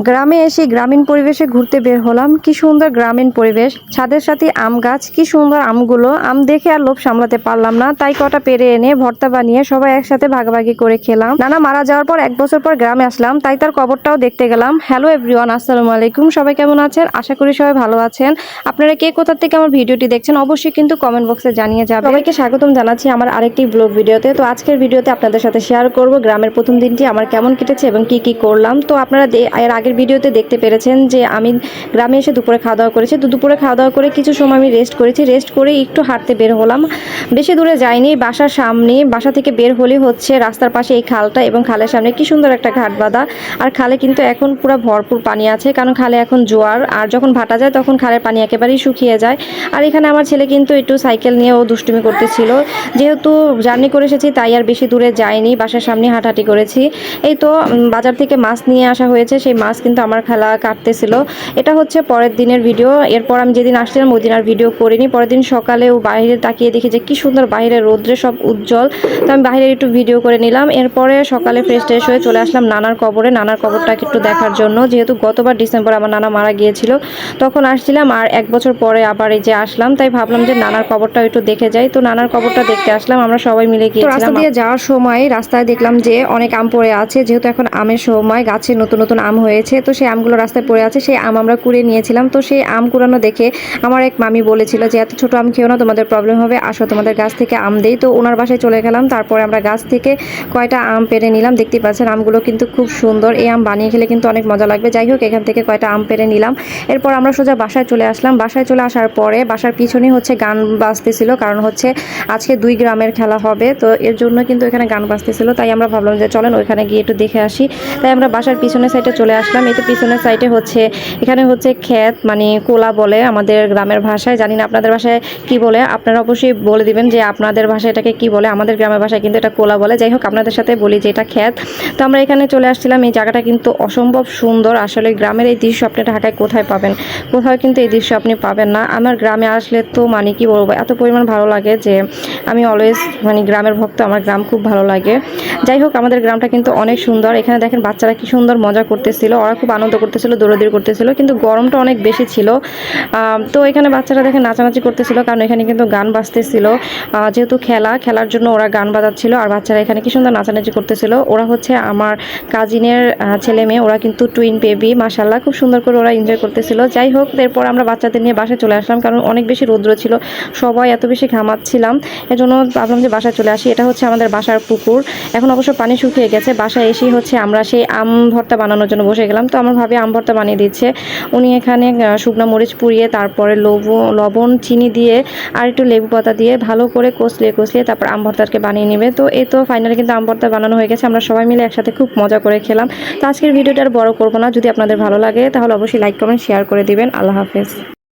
গ্রামে এসে গ্রামীণ পরিবেশে ঘুরতে বের হলাম। কি সুন্দর গ্রামীণ পরিবেশ, ছাদের সাথে আম গাছ, কি সুন্দর আমগুলো। আম দেখে আর লোভ সামলাতে পারলাম না, তাই কটা পেরে এনে ভর্তা বানিয়ে সবাই একসাথে ভাগাভাগি করে খেলাম। নানা মারা যাওয়ার পর 1 বছর পর গ্রামে আসলাম, তাই তার কবরটাও দেখতে গেলাম। হ্যালো এভরিওয়ান, আসসালামু আলাইকুম। সবাই কেমন আছেন? আশা করি সবাই ভালো আছেন। আপনারা কে কোথা থেকে আমার ভিডিওটি দেখছেন অবশ্যই কিন্তু কমেন্ট বক্সে জানিয়ে যাবেন। সবাইকে স্বাগতম জানাচ্ছি আমার আরেকটি ব্লগ ভিডিওতে। তো আজকের ভিডিওতে আপনাদের সাথে শেয়ার করব গ্রামের প্রথম দিনটি আমার কেমন কেটেছে এবং কি কি করলাম। তো আপনারা এর আগের ভিডিওতে দেখতে পেরেছেন যে আমি গ্রামে এসে দুপুরে খাওয়া দাওয়া করেছি। তো দুপুরে খাওয়া দাওয়া করে কিছু সময় আমি রেস্ট করেছি। রেস্ট করে একটু হাঁটতে বের হলাম। বেশি দূরে যাইনি, বাসার সামনে, বাসা থেকে বের হলে হচ্ছে রাস্তার পাশে এই খালটা, এবং খালের সামনে কি সুন্দর একটা ঘাট বাঁধা। আর খালে কিন্তু এখন পুরো ভরপুর পানি আছে, কারণ খালে এখন জোয়ার, আর যখন ভাটা যায় তখন খালের পানি একেবারেই শুকিয়ে যায়। আর এখানে আমার ছেলে কিন্তু একটু সাইকেল নিয়ে ও দুষ্টুমি করতেছিল। যেহেতু জার্নি করে এসেছি তাই আর বেশি দূরে যাইনি, বাসার সামনে হাঁটাহাঁটি করেছি। এই তো বাজার থেকে মাছ নিয়ে আসা হয়েছে, সেই মাছ কিন্তু আমার খালা কাটতেছিল। এটা হচ্ছে পরের দিনের ভিডিও। এরপর আমি যেদিন আসছিলাম ওই দিন আর ভিডিও করিনি। পরের দিন সকালে ও বাইরে তাকিয়ে দেখি যে কি সুন্দর বাইরে রোদ্রে সব উজ্জ্বল, তো আমি বাইরে একটু ভিডিও করে নিলাম। এরপরে সকালে ফ্রেশ ট্রেশ হয়ে চলে আসলাম নানার কবরে, নানার কবরটাকে একটু দেখার জন্য। যেহেতু গতবার ডিসেম্বরে আমার নানা মারা গিয়েছিল, তখন আসছিলাম, আর 1 বছর পরে আবার এই যে আসলাম, তাই ভাবলাম যে নানার কবরটা একটু দেখে যাই। তো নানার কবরটা দেখতে আসলাম, আমরা সবাই মিলে গিয়েছিলাম। রাস্তা দিয়ে যাওয়ার সময় রাস্তায় দেখলাম যে অনেক আম পড়ে আছে, যেহেতু এখন আমের সময়, গাছে নতুন নতুন আম হয়েছে, তো সেই আমগুলো রাস্তায় পড়ে আছে, সেই আম আমরা কুড়িয়ে নিয়েছিলাম। তো সেই আম কুড়ানো দেখে আমার এক মামি বলেছিল যে এত ছোট আম খেও না, তোমাদের প্রবলেম হবে, আসো তোমাদের গাছ থেকে আম দেই। তো ওনার বাসায় চলে গেলাম। তারপরে আমরা গাছ থেকে কয়টা আম পেড়ে নিলাম। দেখতে পাচ্ছেন আমগুলো কিন্তু খুব সুন্দর, এই আম বানিয়ে খেলে কিন্তু অনেক মজা লাগবে। যাই হোক, এখান থেকে কয়টা আম পেড়ে নিলাম। এরপর আমরা সোজা বাসায় চলে আসলাম। বাসায় চলে আসার পরে বাসার পিছনে হচ্ছে গান বাজতেছিল, কারণ হচ্ছে আজকে 2 গ্রামের খেলা হবে, তো এর জন্য কিন্তু এখানে গান বাজতেছিল। তাই আমরা ভাবলাম যে চলেন ওইখানে গিয়ে একটু দেখে আসি। তাই আমরা বাসার পিছনের সাইডে চলে আসলাম। এই তো পিছনের সাইডে হচ্ছে, এখানে হচ্ছে ক্ষেত, মানে কোলা বলে আমাদের গ্রামের ভাষায়, জানি না আপনাদের ভাষায় কি বলে, আপনারা অবশ্যই বলে দিবেন যে আপনাদের ভাষায় এটাকে কি বলে। আমাদের গ্রামের ভাষায় কিন্তু এটা কোলা বলে। যাই হোক, আপনাদের সাথে বলি যে এটা ক্ষেত। তো আমরা এখানে চলে আসছিলাম। এই জায়গাটা কিন্তু অসম্ভব সুন্দর। আসলে গ্রামের এই দৃশ্য আপনি ঢাকায় কোথায় পাবেন? কোথাও কিন্তু এই দৃশ্য আপনি পাবেন না। আমার গ্রামে আসলে তো মানে কি বলবো, এত পরিমাণ ভালো লাগে যে আমি অলওয়েজ মানে গ্রামের ভক্ত, আমার গ্রাম খুব ভালো লাগে। যাই হোক, আমাদের গ্রামটা কিন্তু অনেক সুন্দর। এখানে দেখেন বাচ্চারা কি সুন্দর মজা করতেছিল, ওরা খুব আনন্দ করতেছিল, দৌড়াদৌড়ি করতেছিল, কিন্তু গরমটা অনেক বেশি ছিল। তো এখানে বাচ্চারা দেখেন নাচানাচি করতেছিল, কারণ এখানে কিন্তু গান বাজতেছিল। যেহেতু খেলার জন্য ওরা গান বাজাচ্ছিল, আর বাচ্চারা এখানে কি সুন্দর নাচানাচি করতেছিল। ওরা হচ্ছে আমার কাজিনের ছেলে মেয়ে, ওরা কিন্তু টুইন বেবি, মাশাআল্লাহ, খুব সুন্দর করে ওরা এনজয় করতেছিল। যাই হোক, এরপর আমরা বাচ্চাদের নিয়ে বাসায় চলে আসলাম, কারণ অনেক বেশি রৌদ্র ছিল, সবাই এত বেশি ঘামাচ্ছিলাম, এজন্য ভাবলাম যে বাসায় চলে আসি। এটা হচ্ছে আমাদের বাসার পুকুর, এখন অবশ্য পানি শুকিয়ে গেছে। বাসায় এসেই হচ্ছে আমরা সেই আম ভর্তা বানানোর জন্য বসে গেলাম। তো আমার ভাবে আম ভর্তা বানিয়ে দিচ্ছে উনি। এখানে শুকনো মরিচ পুড়িয়ে, তারপরে লবণ চিনি দিয়ে আর একটু লেবু পাতা দিয়ে ভালো করে কষলিয়ে তারপর আম ভর্তাকে বানিয়ে নেবে। তো এই তো ফাইনালি কিন্তু আম ভর্তা বানানো হয়ে গেছে। আমরা সবাই মিলে একসাথে খুব মজা করে খেলাম। তো আজকের ভিডিওটা আর বড় করবো না, যদি আপনাদের ভালো লাগে তাহলে অবশ্যই লাইক কমেন্ট শেয়ার করে দিবেন। আল্লাহ হাফেজ।